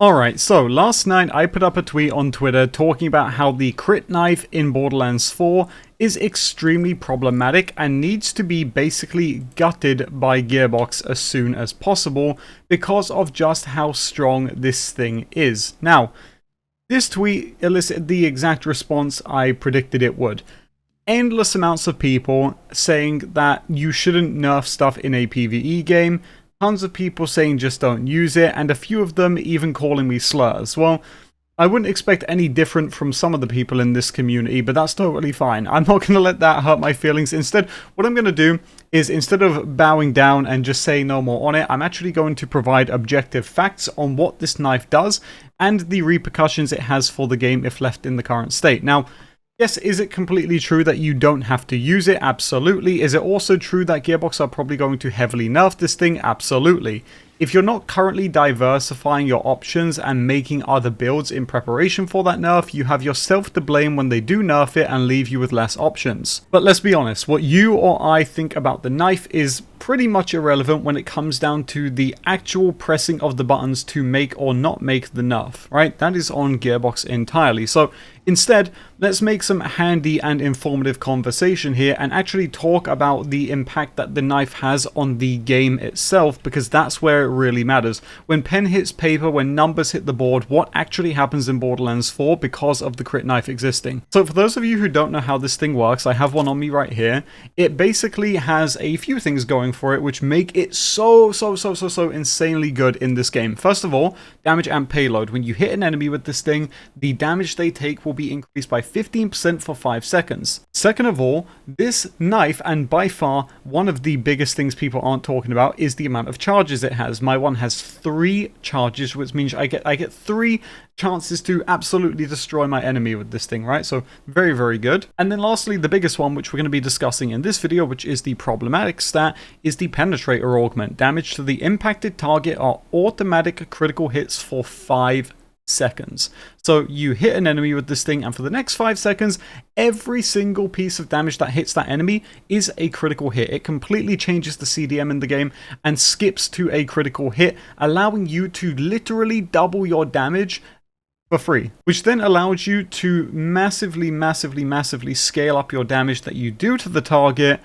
Alright, so last night I put up a tweet on Twitter talking about how the crit knife in Borderlands 4 is extremely problematic and needs to be basically gutted by Gearbox as soon as possible because of just how strong this thing is. Now, this tweet elicited the exact response I predicted it would. Endless amounts of people saying that you shouldn't nerf stuff in a PvE game, tons of people saying just don't use it, and a few of them even calling me slurs. Well, I wouldn't expect any different from some of the people in this community, but that's totally fine. I'm not going to let that hurt my feelings. Instead, what I'm going to do is, instead of bowing down and just saying no more on it, I'm actually going to provide objective facts on what this knife does and the repercussions it has for the game if left in the current state. Now, yes, is it completely true that you don't have to use it? Absolutely. Is it also true that Gearbox are probably going to heavily nerf this thing? Absolutely. If you're not currently diversifying your options and making other builds in preparation for that nerf, you have yourself to blame when they do nerf it and leave you with less options. But let's be honest, what you or I think about the knife is pretty much irrelevant when it comes down to the actual pressing of the buttons to make or not make the nerf, right? That is on Gearbox entirely. So instead, let's make some handy and informative conversation here and actually talk about the impact that the knife has on the game itself, because that's where it really matters. When pen hits paper, when numbers hit the board, what actually happens in Borderlands 4 because of the crit knife existing. So for those of you who don't know how this thing works, I have one on me right here. It basically has a few things going for it which make it so insanely good in this game. First of all, damage and payload. When you hit an enemy with this thing, the damage they take will be increased by 15% for 5 seconds. Second of all, this knife, and by far one of the biggest things people aren't talking about, is the amount of charges it has. My one has 3 charges, which means I get 3 chances to absolutely destroy my enemy with this thing, right? So very good. And then lastly, the biggest one, which we're going to be discussing in this video, which is the problematic stat, is the penetrator augment. Damage to the impacted target are automatic critical hits for 5 seconds. So you hit an enemy with this thing, and for the next 5 seconds, every single piece of damage that hits that enemy is a critical hit. It completely changes the CDM in the game and skips to a critical hit, allowing you to literally double your damage for free, which then allows you to massively scale up your damage that you do to the target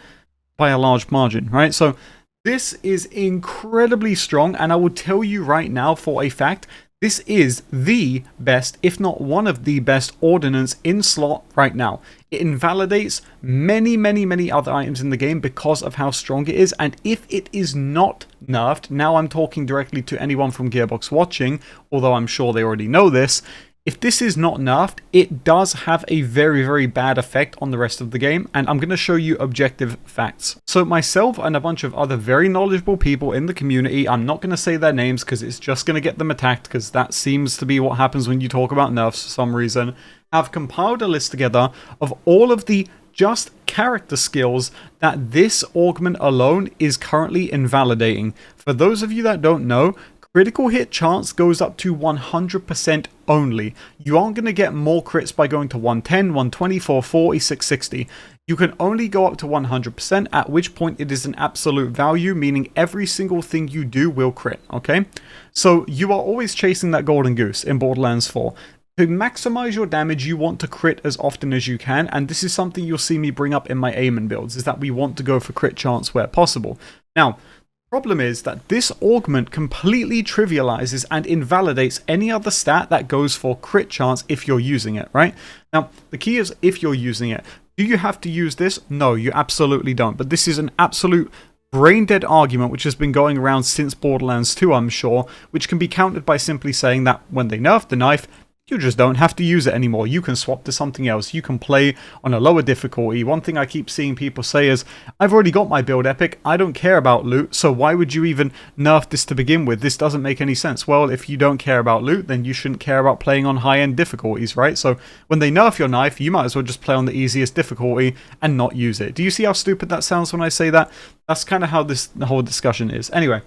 by a large margin, right? So this is incredibly strong, and I will tell you right now for a fact, this is the best, if not one of the best ordnance in slot right now. It invalidates many other items in the game because of how strong it is, and if it is not nerfed, now I'm talking directly to anyone from Gearbox watching, although I'm sure they already know this, if this is not nerfed, it does have a very bad effect on the rest of the game, and I'm going to show you objective facts. So myself and a bunch of other very knowledgeable people in the community, I'm not going to say their names because it's just going to get them attacked, because that seems to be what happens when you talk about nerfs for some reason, have compiled a list together of all of the just character skills that this augment alone is currently invalidating. For those of you that don't know, critical hit chance goes up to 100% only. You aren't going to get more crits by going to 110, 120, 440, 660. You can only go up to 100%, at which point it is an absolute value, meaning every single thing you do will crit, okay? So you are always chasing that golden goose in Borderlands 4. To maximize your damage, you want to crit as often as you can, and this is something you'll see me bring up in my Aean builds, is that we want to go for crit chance where possible. Now, problem is that this augment completely trivializes and invalidates any other stat that goes for crit chance if you're using it, right? Now, the key is if you're using it. Do you have to use this? No, you absolutely don't. But this is an absolute brain-dead argument which has been going around since Borderlands 2, I'm sure, which can be countered by simply saying that when they nerf the knife, you just don't have to use it anymore. You can swap to something else. You can play on a lower difficulty. One thing I keep seeing people say is, I've already got my build epic. I don't care about loot, so why would you even nerf this to begin with? This doesn't make any sense. Well, if you don't care about loot, then you shouldn't care about playing on high-end difficulties, right? So when they nerf your knife, you might as well just play on the easiest difficulty and not use it. Do you see how stupid that sounds when I say that? That's kind of how the whole discussion is. Anyway,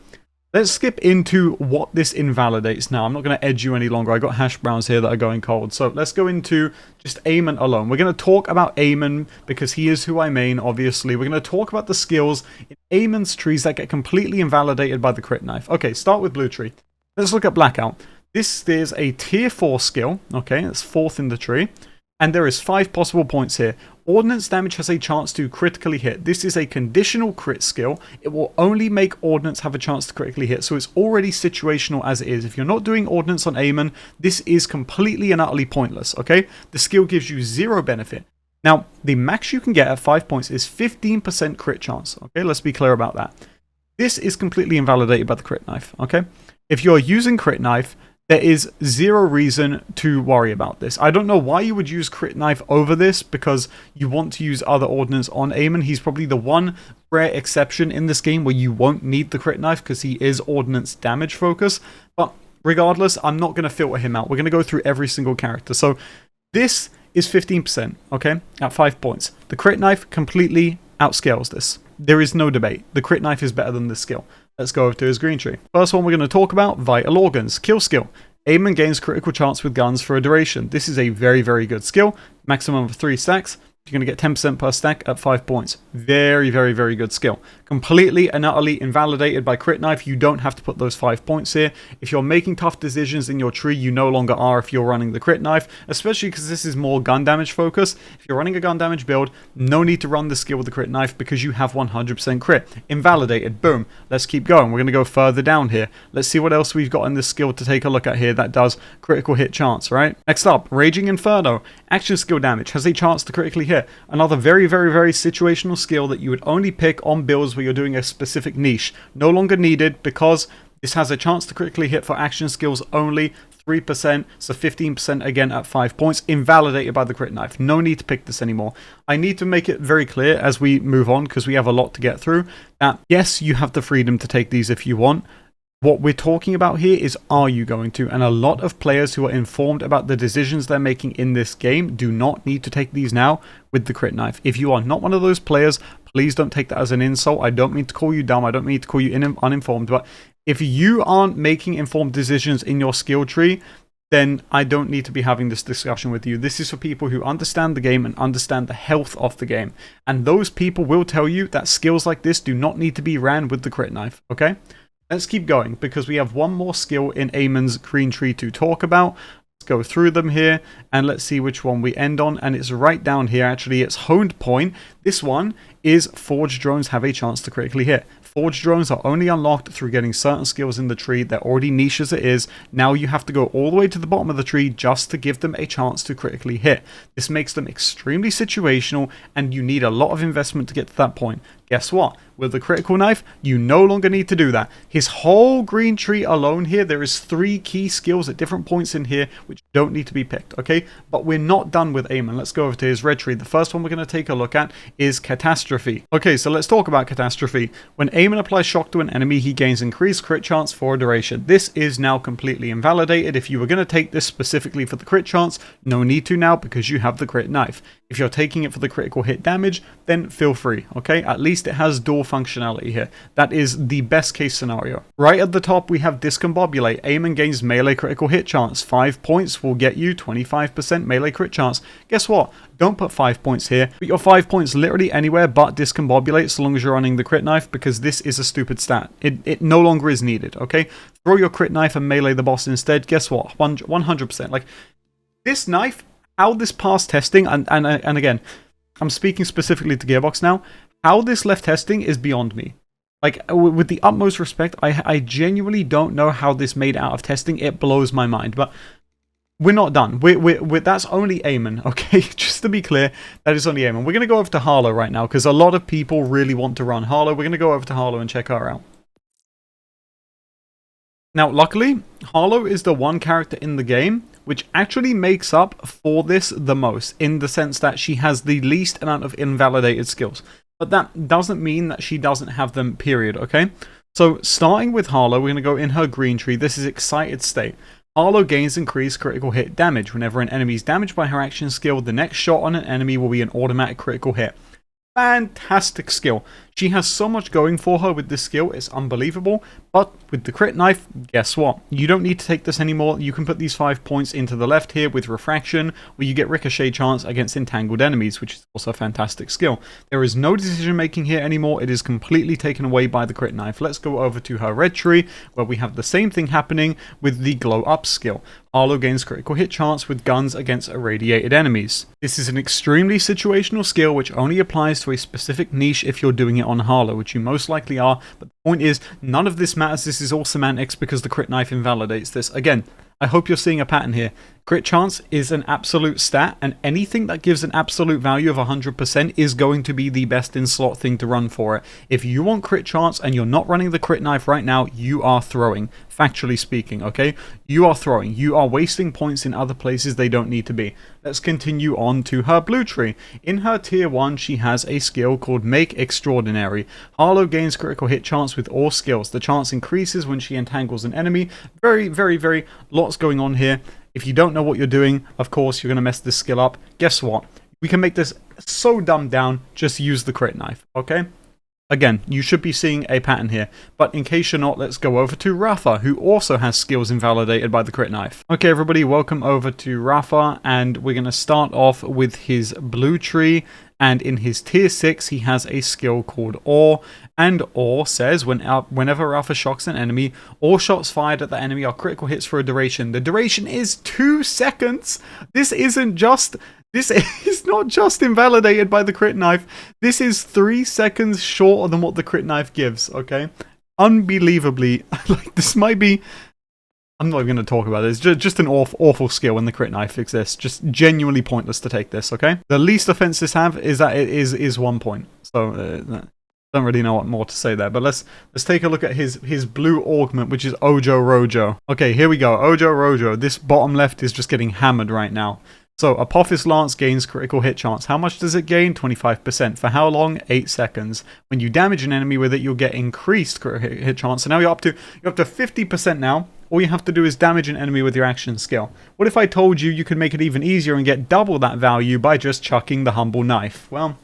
let's skip into what this invalidates now. I'm not going to edge you any longer. I got hash browns here that are going cold. So let's go into just Aean alone. We're going to talk about Aean because he is who I main, obviously. We're going to talk about the skills in Aean's trees that get completely invalidated by the crit knife. Okay, start with blue tree. Let's look at blackout. This is a tier 4 skill, okay, it's 4th in the tree, and there is 5 possible points here. Ordnance damage has a chance to critically hit. This is a conditional crit skill. It will only make Ordnance have a chance to critically hit, so it's already situational as it is. If you're not doing Ordnance on Aean, this is completely and utterly pointless, okay? The skill gives you 0 benefit. Now, the max you can get at 5 points is 15% crit chance, okay? Let's be clear about that. This is completely invalidated by the crit knife, okay? If you're using crit knife, there is 0 reason to worry about this. I don't know why you would use crit knife over this, because you want to use other ordnance on Aean. He's probably the one rare exception in this game where you won't need the crit knife because he is ordnance damage focus. But regardless, I'm not going to filter him out. We're going to go through every single character. So this is 15%, okay, at 5 points. The crit knife completely outscales this. There is no debate. The crit knife is better than this skill. Let's go over to his green tree. First one we're going to talk about, Vital Organs. Kill skill. Aean gains critical chance with guns for a duration. This is a very, very good skill. Maximum of 3 stacks. You're going to get 10% per stack at 5 points. Very, very, very good skill. Completely and utterly invalidated by crit knife. You don't have to put those 5 points here. If you're making tough decisions in your tree, you no longer are if you're running the crit knife, especially because this is more gun damage focus. If you're running a gun damage build, no need to run the skill with the crit knife because you have 100% crit. Invalidated. Boom. Let's keep going. We're going to go further down here. Let's see what else we've got in this skill to take a look at here that does critical hit chance, right? Next up, Raging Inferno. Action skill damage has a chance to critically hit. Another very, very, very situational skill that you would only pick on builds where you're doing a specific niche. No longer needed because this has a chance to critically hit for action skills only. 3%, so 15% again at 5 points. Invalidated by the crit knife. No need to pick this anymore. I need to make it very clear as we move on, because we have a lot to get through, that yes, you have the freedom to take these if you want. What we're talking about here is, are you going to? And a lot of players who are informed about the decisions they're making in this game do not need to take these now with the crit knife. If you are not one of those players, please don't take that as an insult. I don't mean to call you dumb. I don't mean to call you uninformed. But if you aren't making informed decisions in your skill tree, then I don't need to be having this discussion with you. This is for people who understand the game and understand the health of the game. And those people will tell you that skills like this do not need to be ran with the crit knife, okay? Let's keep going, because we have one more skill in Aemon's green tree to talk about. Let's go through them here, and let's see which one we end on. And it's right down here, actually. It's Honed Point. This one is Forged Drones have a chance to critically hit. Forged Drones are only unlocked through getting certain skills in the tree. They're already niche as it is. Now you have to go all the way to the bottom of the tree just to give them a chance to critically hit. This makes them extremely situational, and you need a lot of investment to get to that point. Guess what? With the critical knife, you no longer need to do that. His whole green tree alone here, there is 3 key skills at different points in here which don't need to be picked, okay? But we're not done with Aeon. Let's go over to his red tree. The first one we're going to take a look at is Catastrophe. Okay, so let's talk about Catastrophe. When Aeon applies shock to an enemy, he gains increased crit chance for a duration. This is now completely invalidated. If you were going to take this specifically for the crit chance, no need to now because you have the crit knife. If you're taking it for the critical hit damage, then feel free, okay? At least it has dual functionality here. That is the best case scenario. Right at the top, we have Discombobulate. Aeon gains melee critical hit chance. 5 points will get you 25% melee crit chance. Guess what? Don't put 5 points here. Put your 5 points literally anywhere but Discombobulate so long as you're running the crit knife, because this is a stupid stat. It no longer is needed, okay? Throw your crit knife and melee the boss instead. Guess what? 100%. Like, this knife, how this passed testing, and again, I'm speaking specifically to Gearbox now, how this left testing is beyond me. Like, with the utmost respect, I genuinely don't know how this made out of testing. It blows my mind, but we're not done. That's only Aeon, okay? Just to be clear, that is only Aeon. We're going to go over to Harlow right now, because a lot of people really want to run Harlow. We're going to go over to Harlow and check her out. Now, luckily, Harlow is the one character in the game which actually makes up for this the most, in the sense that she has the least amount of invalidated skills. But that doesn't mean that she doesn't have them, period, okay? So, starting with Harlow, we're going to go in her green tree. This is Excited State. Harlow gains increased critical hit damage. Whenever an enemy is damaged by her action skill, the next shot on an enemy will be an automatic critical hit. Fantastic skill. She has so much going for her with this skill, it's unbelievable. But with the crit knife, guess what? You don't need to take this anymore. You can put these 5 points into the left here with refraction, where you get ricochet chance against entangled enemies, which is also a fantastic skill. There is no decision making here anymore. It is completely taken away by the crit knife. Let's go over to her red tree, where we have the same thing happening with the glow up skill. Harlow gains critical hit chance with guns against irradiated enemies. This is an extremely situational skill which only applies to a specific niche if you're doing it on Harlow, which you most likely are, but the point is, none of this matters. This is all semantics because the crit knife invalidates this. Again, I hope you're seeing a pattern here. Crit chance is an absolute stat, and anything that gives an absolute value of 100% is going to be the best in slot thing to run for it. If you want crit chance and you're not running the crit knife right now, you are throwing. Factually speaking, okay? You are throwing. You are wasting points in other places they don't need to be. Let's continue on to her blue tree. In her tier 1, she has a skill called Make Extraordinary. Harlow gains critical hit chance with all skills. The chance increases when she entangles an enemy. Very lots going on here. If you don't know what you're doing, of course, you're going to mess this skill up. Guess what? We can make this so dumbed down, just use the crit knife, okay? Again, you should be seeing a pattern here, but in case you're not, let's go over to Rafa, who also has skills invalidated by the crit knife. Okay, everybody, welcome over to Rafa, and we're going to start off with his blue tree, and in his tier 6, he has a skill called Awe, and Awe says whenever Rafa shocks an enemy, all shots fired at the enemy are critical hits for a duration. The duration is 2 seconds! This is not just invalidated by the crit knife. This is 3 seconds shorter than what the crit knife gives, okay? Unbelievably, like, this might be... I'm not even going to talk about this. Just an awful skill when the crit knife exists. Just genuinely pointless to take this, okay? The least offense this have is that it is 1 point. So, don't really know what more to say there. But let's take a look at his blue augment, which is Ojo Rojo. Okay, here we go. Ojo Rojo. This bottom left is just getting hammered right now. So, Apophis Lance gains critical hit chance. How much does it gain? 25%. For how long? 8 seconds. When you damage an enemy with it, you'll get increased critical hit chance. So now you're up to 50% now. All you have to do is damage an enemy with your action skill. What if I told you you could make it even easier and get double that value by just chucking the humble knife? Well,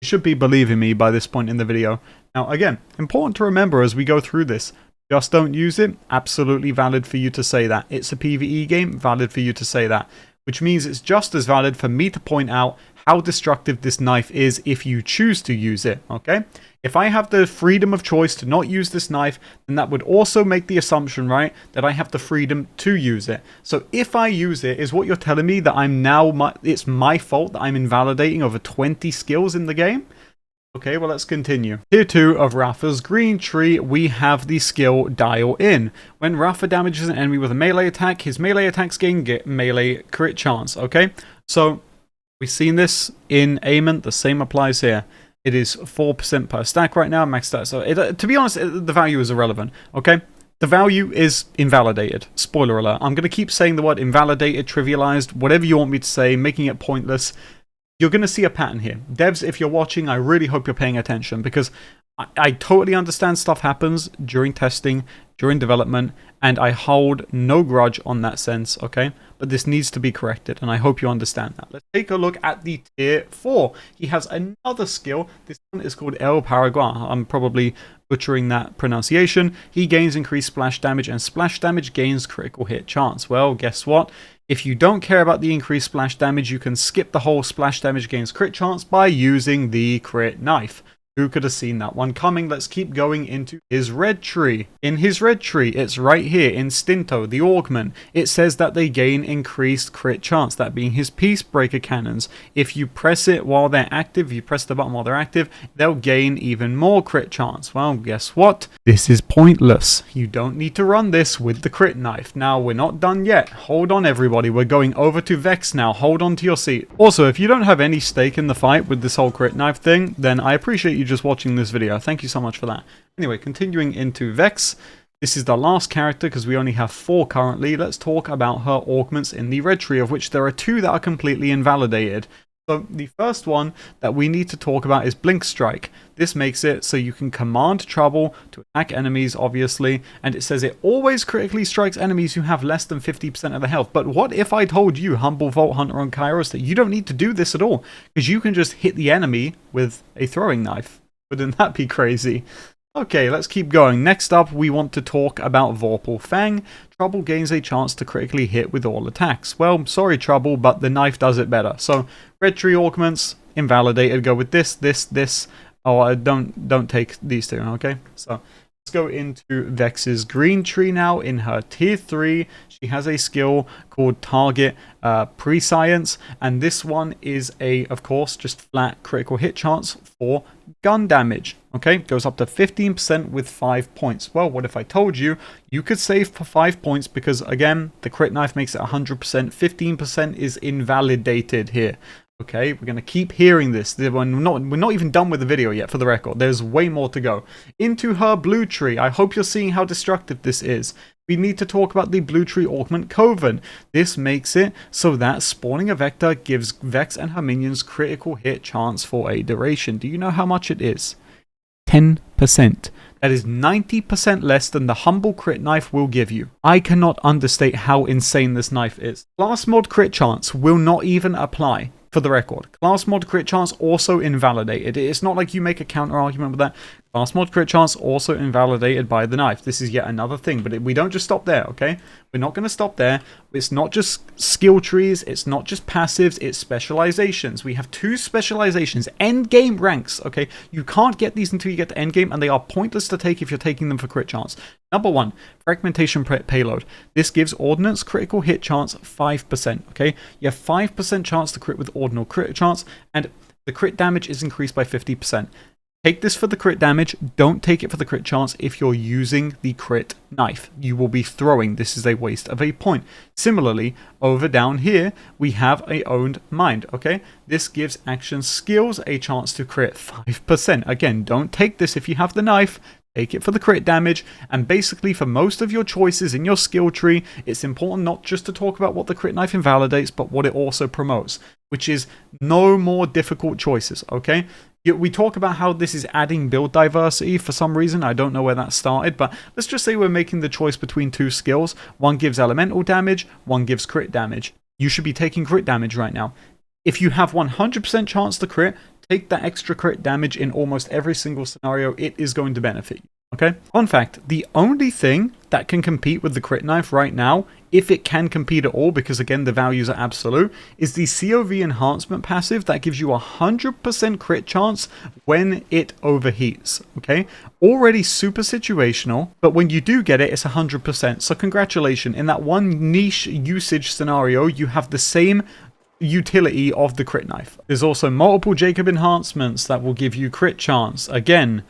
you should be believing me by this point in the video. Now, again, important to remember as we go through this. Just don't use it. Absolutely valid for you to say that. It's a PvE game. Valid for you to say that. Which means it's just as valid for me to point out how destructive this knife is if you choose to use it, okay? If I have the freedom of choice to not use this knife, then that would also make the assumption, right, that I have the freedom to use it. So if I use it, is what you're telling me that I'm now, it's my fault that I'm invalidating over 20 skills in the game? Okay, well, let's continue. Tier 2 of Rafa's green tree, we have the skill Dial In. When Rafa damages an enemy with a melee attack, his melee attacks gain melee crit chance, okay? So, we've seen this in Aean, the same applies here. It is 4% per stack right now, max stat. So, to be honest, the value is irrelevant, okay? The value is invalidated. Spoiler alert. I'm going to keep saying the word invalidated, trivialized, whatever you want me to say, making it pointless. You're going to see a pattern here. Devs, if you're watching, I really hope you're paying attention because I totally understand stuff happens during testing, during development, and I hold no grudge on that sense, okay? But this needs to be corrected, and I hope you understand that. Let's take a look at the tier 4. He has another skill. This one is called El Paraguay. I'm probably butchering that pronunciation. He gains increased splash damage, and splash damage gains critical hit chance. Well, guess what? If you don't care about the increased splash damage, you can skip the whole splash damage gains crit chance by using the crit knife. Who could have seen that one coming? Let's keep going into his red tree. In his red tree, it's right here in Stinto, the augment. It says that they gain increased crit chance, that being his Peacebreaker cannons. If you press it while they're active, you press the button while they're active, they'll gain even more crit chance. Well, guess what? This is pointless. You don't need to run this with the crit knife. Now, we're not done yet. Hold on, everybody. We're going over to Vex now. Hold on to your seat. Also, if you don't have any stake in the fight with this whole crit knife thing, then I appreciate you just watching this video. Thank you so much for that. Anyway, continuing into Vex. This is the last character because we only have 4 currently. Let's talk about her augments in the red tree, of which there are 2 that are completely invalidated. So the first one that we need to talk about is Blink Strike. This makes it so you can command trouble to attack enemies, obviously, and it says it always critically strikes enemies who have less than 50% of the health. But what if I told you, Humble Vault Hunter on Kairos, that you don't need to do this at all, because you can just hit the enemy with a throwing knife? Wouldn't that be crazy? Okay, let's keep going. Next up, we want to talk about Vorpal Fang. Trouble gains a chance to critically hit with all attacks. Well, sorry Trouble, but the knife does it better. So, Red Tree Augments, invalidated. Go with this. Oh, don't take these two, okay? So, let's go into Vex's Green Tree now. In her tier 3, she has a skill called Target Prescience, and this one is of course, just flat critical hit chance for gun damage. Okay, goes up to 15% with 5 points. Well, what if I told you you could save for 5 points because, again, the crit knife makes it 100%. 15% is invalidated here. Okay, we're going to keep hearing this. We're not even done with the video yet, for the record. There's way more to go. Into her blue tree. I hope you're seeing how destructive this is. We need to talk about the blue tree augment Coven. This makes it so that spawning a vector gives Vex and her minions critical hit chance for a duration. Do you know how much it is? 10%. That is 90% less than the humble crit knife will give you. I cannot understate how insane this knife is. Class mod crit chance will not even apply. For the record, class mod crit chance also invalidated. It's not like you make a counter argument with that. Class mod crit chance also invalidated by the knife. This is yet another thing, but we don't just stop there, okay? We're not going to stop there. It's not just skill trees, it's not just passives, it's specializations. We have 2 specializations, end game ranks, okay? You can't get these until you get to end game, and they are pointless to take if you're taking them for crit chance. Number 1, fragmentation payload. This gives ordnance critical hit chance 5%, okay? You have 5% chance to crit with ordinal crit chance, and the crit damage is increased by 50%. Take this for the crit damage, don't take it for the crit chance if you're using the crit knife. You will be throwing, this is a waste of a point. Similarly, over down here, we have a owned mind, okay? This gives action skills a chance to crit 5%. Again, don't take this if you have the knife. Take it for the crit damage, and basically for most of your choices in your skill tree, it's important not just to talk about what the crit knife invalidates, but what it also promotes, which is no more difficult choices, okay? We talk about how this is adding build diversity for some reason. I don't know where that started, but let's just say we're making the choice between 2 skills. One gives elemental damage, one gives crit damage. You should be taking crit damage right now. If you have 100% chance to crit, take that extra crit damage in almost every single scenario. It is going to benefit you. Okay? Fun fact, the only thing that can compete with the crit knife right now, if it can compete at all, because again the values are absolute, is the COV enhancement passive that gives you 100% crit chance when it overheats. Okay? Already super situational, but when you do get it, it's 100%. So congratulations, in that one niche usage scenario, you have the same utility of the crit knife. There's also multiple Jacob enhancements that will give you crit chance. Again,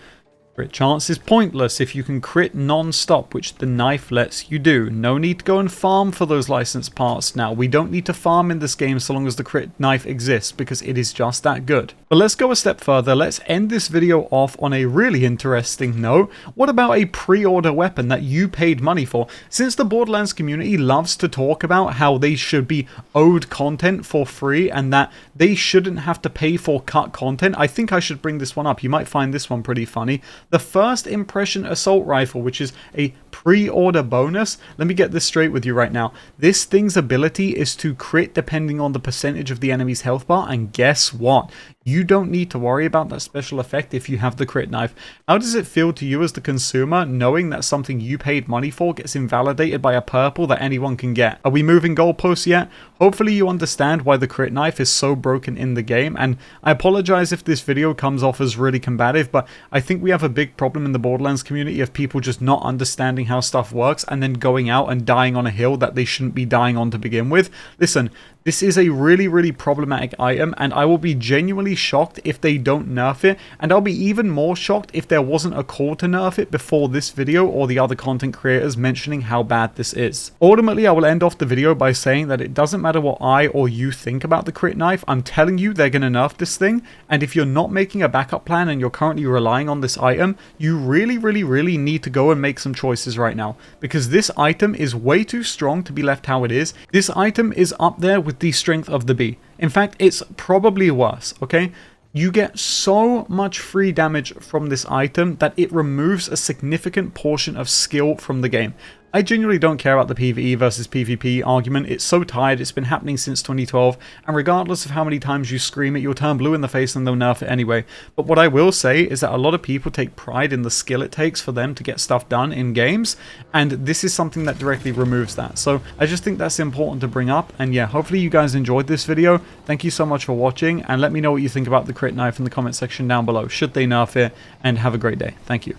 crit chance is pointless if you can crit non-stop, which the knife lets you do. No need to go and farm for those licensed parts now. We don't need to farm in this game so long as the crit knife exists, because it is just that good. But let's go a step further. Let's end this video off on a really interesting note. What about a pre-order weapon that you paid money for? Since the Borderlands community loves to talk about how they should be owed content for free and that they shouldn't have to pay for cut content, I think I should bring this one up. You might find this one pretty funny. The First Impression Assault Rifle, which is a pre-order bonus. Let me get this straight with you right now. This thing's ability is to crit depending on the percentage of the enemy's health bar, and guess what? You don't need to worry about that special effect if you have the crit knife. How does it feel to you as the consumer knowing that something you paid money for gets invalidated by a purple that anyone can get? Are we moving goalposts yet? Hopefully you understand why the crit knife is so broken in the game, and I apologize if this video comes off as really combative, but I think we have a big problem in the Borderlands community of people just not understanding how stuff works and then going out and dying on a hill that they shouldn't be dying on to begin with. Listen, this is a really, really problematic item, and I will be genuinely shocked if they don't nerf it, and I'll be even more shocked if there wasn't a call to nerf it before this video or the other content creators mentioning how bad this is. Ultimately, I will end off the video by saying that it doesn't matter what I or you think about the crit knife. I'm telling you they're going to nerf this thing, and if you're not making a backup plan and you're currently relying on this item, you really, really, really need to go and make some choices right now, because this item is way too strong to be left how it is. This item is up there with the strength of the bee. In fact, it's probably worse, okay? You get so much free damage from this item that it removes a significant portion of skill from the game. I genuinely don't care about the PvE versus PvP argument. It's so tired, it's been happening since 2012, and regardless of how many times you scream it, you'll turn blue in the face and they'll nerf it anyway. But what I will say is that a lot of people take pride in the skill it takes for them to get stuff done in games, and this is something that directly removes that. So I just think that's important to bring up, and yeah, hopefully you guys enjoyed this video. Thank you so much for watching, and let me know what you think about the crit knife in the comment section down below. Should they nerf it? And have a great day. Thank you.